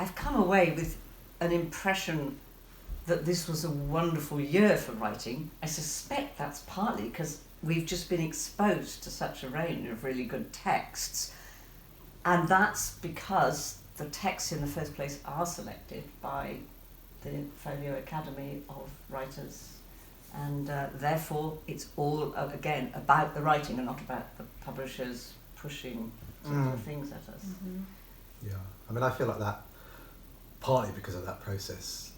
I've come away with an impression that this was a wonderful year for writing. I suspect that's partly because we've just been exposed to such a range of really good texts, and that's because the texts in the first place are selected by the Folio Academy of Writers, and therefore it's all, again, about the writing and not about the publishers pushing sort of things at us. Yeah, I mean, I feel like that, partly because of that process,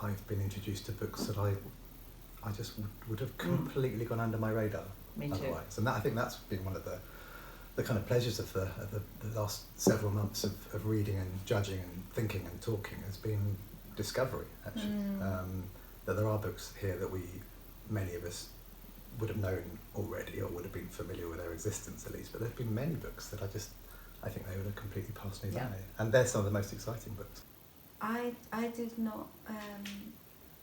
I've been introduced to books that I just would have completely gone under my radar otherwise. And that, I think that's been one of the kind of pleasures of the last several months of reading and judging and thinking and talking, has been discovery, actually. That there are books here that many of us would have known already, or would have been familiar with their existence at least, but there have been many books that I think they would have completely passed me by. And they're some of the most exciting books. I did not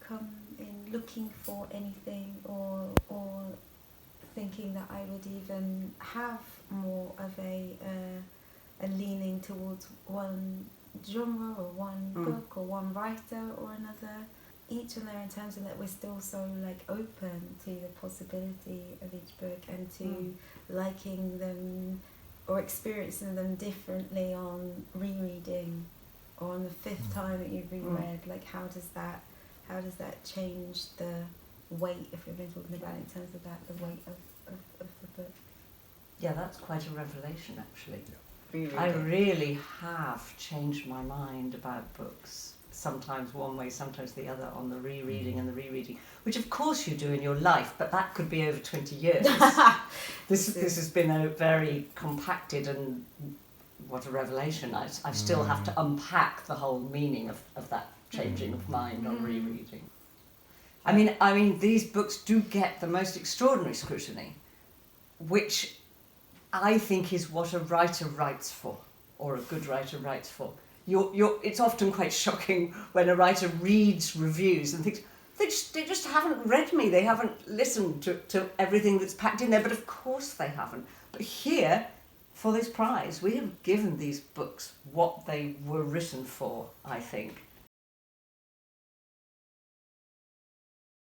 come in looking for anything or thinking that I would even have more of a leaning towards one genre or one book or one writer or another. Each and their in terms of that we're still so like open to the possibility of each book and to liking them or experiencing them differently on rereading, or on the fifth time that you've reread. Like how does that change the weight, if we've been talking about it in terms of that, the weight of the book? Yeah, that's quite a revelation, actually. Rereading. I really have changed my mind about books, sometimes one way, sometimes the other, on the rereading and the rereading, which of course you do in your life, but that could be over 20 years. This has been a very compacted, and what a revelation. I still have to unpack the whole meaning of that changing of mind on rereading. I mean, these books do get the most extraordinary scrutiny, which I think is what a writer writes for, or a good writer writes for. It's often quite shocking when a writer reads reviews and thinks, they just haven't read me, they haven't listened to everything that's packed in there, but of course they haven't. But here, for this prize, we have given these books what they were written for, I think.